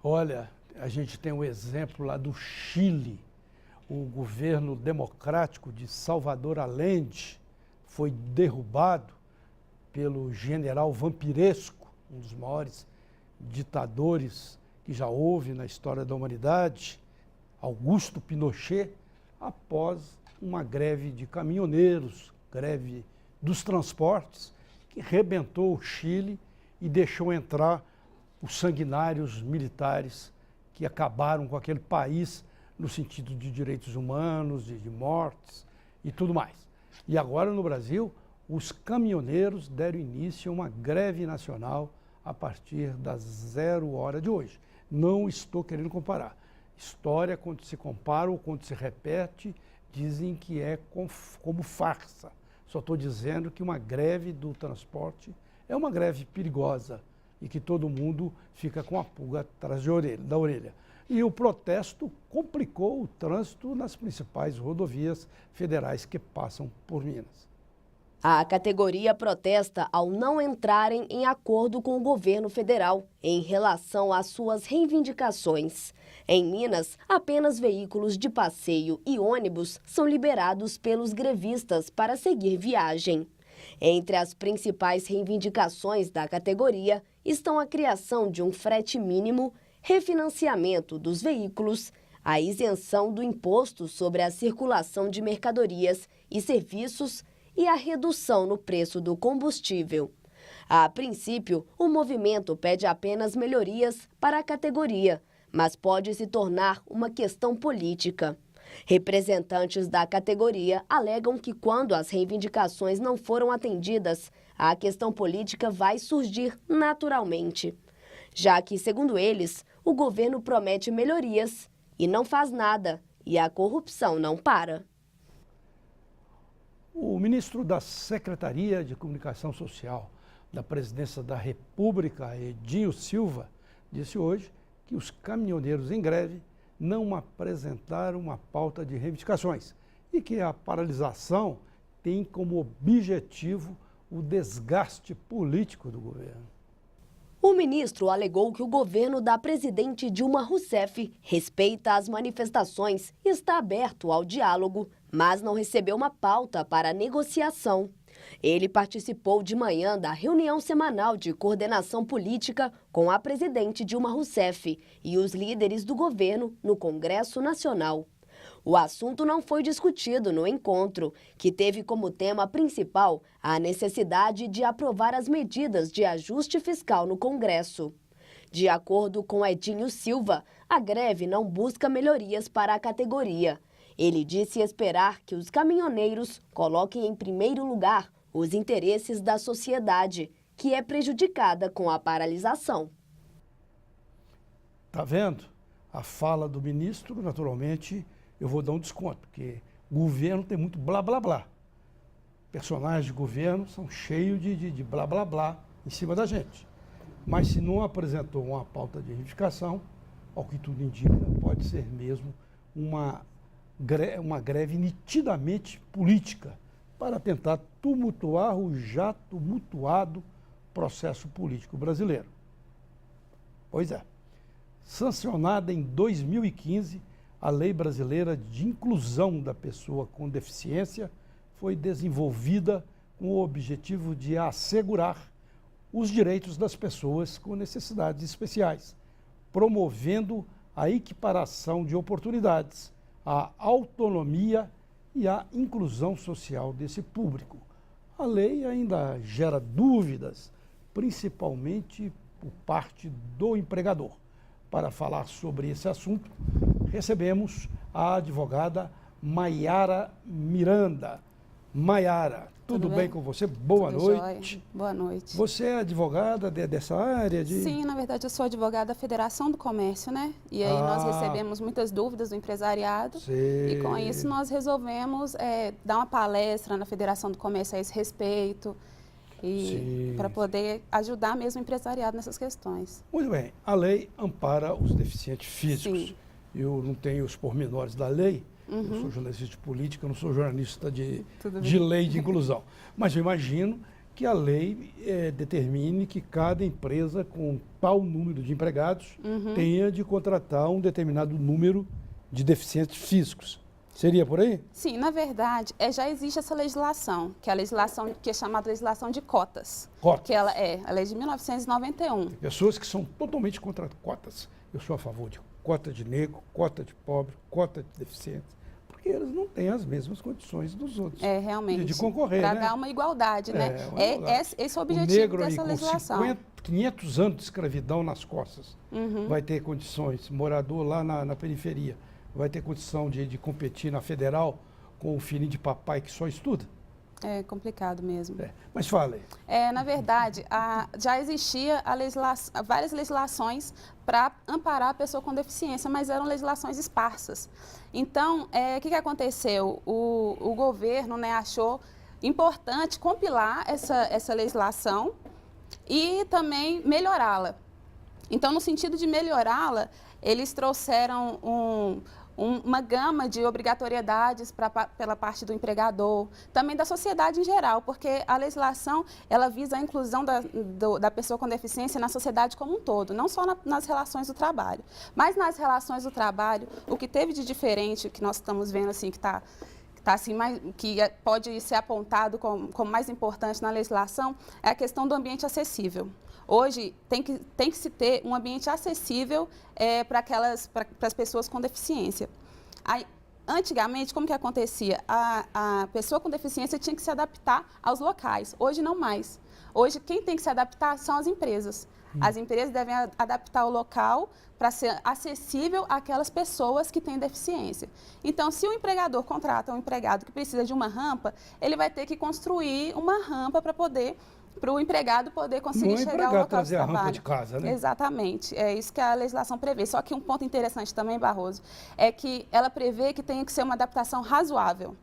Olha, a gente tem um exemplo lá do Chile. O governo democrático de Salvador Allende foi derrubado pelo general vampiresco, um dos maiores ditadores que já houve na história da humanidade, Augusto Pinochet, após uma greve de caminhoneiros, greve dos transportes, que rebentou o Chile e deixou entrar os sanguinários militares que acabaram com aquele país no sentido de direitos humanos, de mortes e tudo mais. E agora no Brasil, os caminhoneiros deram início a uma greve nacional a partir das 0 horas de hoje. Não estou querendo comparar. História, quando se compara ou quando se repete, dizem que é como farsa. Só estou dizendo que uma greve do transporte é uma greve perigosa e que todo mundo fica com a pulga atrás da orelha. E o protesto complicou o trânsito nas principais rodovias federais que passam por Minas. A categoria protesta ao não entrarem em acordo com o governo federal em relação às suas reivindicações. Em Minas, apenas veículos de passeio e ônibus são liberados pelos grevistas para seguir viagem. Entre as principais reivindicações da categoria estão a criação de um frete mínimo, refinanciamento dos veículos, a isenção do imposto sobre a circulação de mercadorias e serviços e a redução no preço do combustível. A princípio, o movimento pede apenas melhorias para a categoria, mas pode se tornar uma questão política. Representantes da categoria alegam que quando as reivindicações não foram atendidas, a questão política vai surgir naturalmente. Já que, segundo eles, o governo promete melhorias e não faz nada, e a corrupção não para. O ministro da Secretaria de Comunicação Social da Presidência da República, Edinho Silva, disse hoje que os caminhoneiros em greve não apresentaram uma pauta de reivindicações e que a paralisação tem como objetivo o desgaste político do governo. O ministro alegou que o governo da presidente Dilma Rousseff respeita as manifestações e está aberto ao diálogo, mas não recebeu uma pauta para negociação. Ele participou de manhã da reunião semanal de coordenação política com a presidente Dilma Rousseff e os líderes do governo no Congresso Nacional. O assunto não foi discutido no encontro, que teve como tema principal a necessidade de aprovar as medidas de ajuste fiscal no Congresso. De acordo com Edinho Silva, a greve não busca melhorias para a categoria. Ele disse esperar que os caminhoneiros coloquem em primeiro lugar os interesses da sociedade, que é prejudicada com a paralisação. Tá vendo? A fala do ministro, naturalmente, eu vou dar um desconto, porque o governo tem muito blá, blá, blá. Personagens de governo são cheios de blá, blá, blá em cima da gente. Mas se não apresentou uma pauta de reivindicação, ao que tudo indica, pode ser mesmo uma greve nitidamente política para tentar tumultuar o já tumultuado processo político brasileiro. Pois é. Sancionada em 2015, a Lei Brasileira de Inclusão da Pessoa com Deficiência foi desenvolvida com o objetivo de assegurar os direitos das pessoas com necessidades especiais, promovendo a equiparação de oportunidades, a autonomia e a inclusão social desse público. A lei ainda gera dúvidas, principalmente por parte do empregador. Para falar sobre esse assunto, recebemos a advogada Maiara Miranda. Maiara, tudo bem com você? Boa noite. Jóia. Boa noite. Você é advogada dessa área? Sim, na verdade eu sou advogada da Federação do Comércio, né? E aí nós recebemos muitas dúvidas do empresariado. Sei. E com isso nós resolvemos dar uma palestra na Federação do Comércio a esse respeito. E para poder ajudar mesmo o empresariado nessas questões. Muito bem. A lei ampara os deficientes físicos. Sim. Eu não tenho os pormenores da lei. Eu sou jornalista de política, eu não sou jornalista de lei de inclusão. Mas eu imagino que a lei determine que cada empresa com tal número de empregados tenha de contratar um determinado número de deficientes físicos. Seria por aí? Sim, na verdade, já existe essa legislação, que é a legislação que é chamada legislação de cotas. Cotas. Que ela é a lei de 1991. Tem pessoas que são totalmente contra cotas. Eu sou a favor de cota de negro, cota de pobre, cota de deficientes, porque eles não têm as mesmas condições dos outros. Realmente. De concorrer, Para né? dar uma igualdade, né? Esse é o objetivo o negro dessa aí, legislação. Com 500 anos de escravidão nas costas, vai ter condições, morador lá na periferia, vai ter condição de competir na federal com o filhinho de papai que só estuda? É complicado mesmo. Mas fala aí. Na verdade, já existia várias legislações para amparar a pessoa com deficiência, mas eram legislações esparsas. Então, o que aconteceu? O governo, né, achou importante compilar essa legislação e também melhorá-la. Então, no sentido de melhorá-la, eles trouxeram uma gama de obrigatoriedades pela parte do empregador, também da sociedade em geral, porque a legislação ela visa a inclusão da pessoa com deficiência na sociedade como um todo, não só nas relações do trabalho. Mas nas relações do trabalho, o que teve de diferente, que nós estamos vendo assim, que pode ser apontado como mais importante na legislação, é a questão do ambiente acessível. Hoje, tem que se ter um ambiente acessível para as pessoas com deficiência. Antigamente, como que acontecia? A pessoa com deficiência tinha que se adaptar aos locais. Hoje, não mais. Hoje, quem tem que se adaptar são as empresas. As empresas devem adaptar o local para ser acessível àquelas pessoas que têm deficiência. Então, se o empregador contrata um empregado que precisa de uma rampa, ele vai ter que construir uma rampa para o empregado poder conseguir chegar ao local trazer de trabalho. a rampa de casa, né? Exatamente. É isso que a legislação prevê. Só que um ponto interessante também, Barroso, é que ela prevê que tem que ser uma adaptação razoável.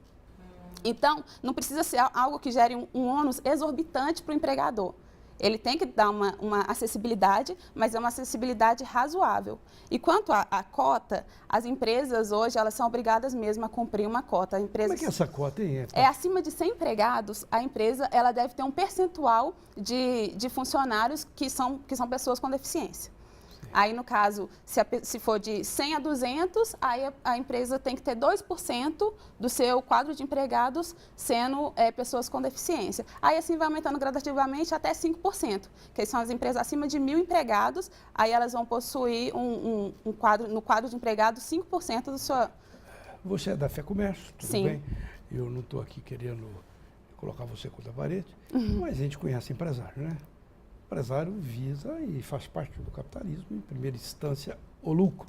Então, não precisa ser algo que gere um ônus exorbitante para o empregador. Ele tem que dar uma acessibilidade, mas é uma acessibilidade razoável. E quanto à cota, as empresas hoje elas são obrigadas mesmo a cumprir uma cota. Como é que é essa cota aí? Acima de 100 empregados, a empresa ela deve ter um percentual de funcionários que são pessoas com deficiência. Aí, no caso, se for de 100 a 200, aí a empresa tem que ter 2% do seu quadro de empregados sendo pessoas com deficiência. Aí, assim, vai aumentando gradativamente até 5%, que são as empresas acima de 1.000 empregados, aí elas vão possuir no quadro de empregados 5% do seu... Você é da Fé Comércio, tudo Sim. bem? Eu não estou aqui querendo colocar você contra a parede, mas a gente conhece empresário, né? O empresário visa e faz parte do capitalismo, em primeira instância, o lucro.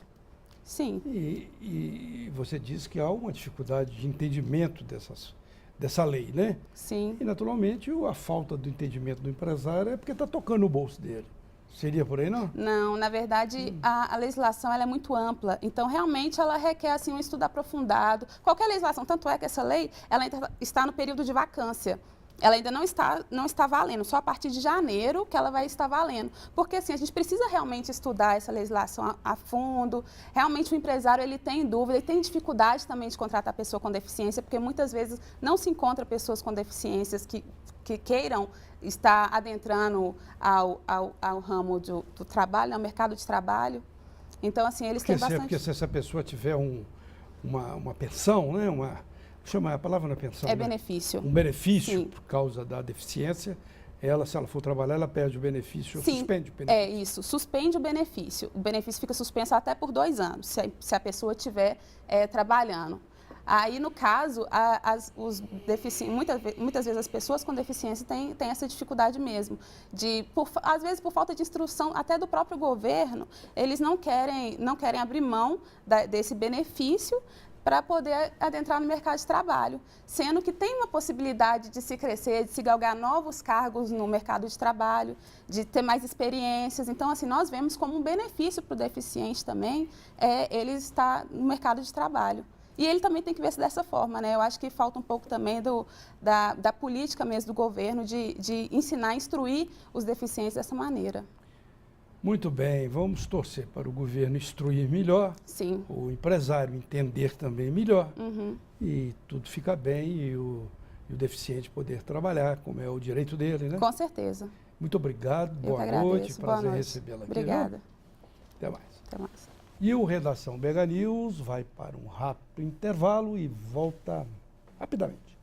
Sim. E você diz que há uma dificuldade de entendimento dessa lei, né? Sim. E, naturalmente, a falta do entendimento do empresário é porque está tocando no bolso dele. Seria por aí, não? Não, na verdade, a legislação ela é muito ampla. Então, realmente, ela requer assim, um estudo aprofundado. Qualquer legislação, tanto é que essa lei ela ainda está no período de vacância. Ela ainda não está valendo, só a partir de janeiro que ela vai estar valendo. Porque assim, a gente precisa realmente estudar essa legislação a fundo. Realmente o empresário ele tem dúvida, ele tem dificuldade também de contratar pessoa com deficiência, porque muitas vezes não se encontra pessoas com deficiências que queiram estar adentrando ao ramo do trabalho, ao mercado de trabalho. Então, assim, eles têm bastante... Porque se essa pessoa tiver uma pensão, né? Chama a palavra na pensão. É né? benefício. Um benefício Sim. por causa da deficiência. Ela, se ela for trabalhar, ela perde o benefício, Sim, suspende o benefício. Isso, suspende o benefício. O benefício fica suspenso até por 2 anos, se a pessoa estiver trabalhando. Aí, no caso, muitas vezes as pessoas com deficiência têm essa dificuldade mesmo. Às vezes, por falta de instrução até do próprio governo, eles não querem abrir mão desse benefício para poder adentrar no mercado de trabalho, sendo que tem uma possibilidade de se crescer, de se galgar novos cargos no mercado de trabalho, de ter mais experiências. Então, assim, nós vemos como um benefício para o deficiente também ele estar no mercado de trabalho. E ele também tem que ver-se dessa forma, né? Eu acho que falta um pouco também da política mesmo do governo de ensinar, instruir os deficientes dessa maneira. Muito bem, vamos torcer para o governo instruir melhor, Sim. o empresário entender também melhor, e tudo fica bem e o deficiente poder trabalhar, como é o direito dele, né? Com certeza. Muito obrigado, Eu boa que noite, agradeço. Boa prazer noite. recebê-la aqui. Obrigada. Viu? Até mais. Até mais. E o Redação BH News vai para um rápido intervalo e volta rapidamente.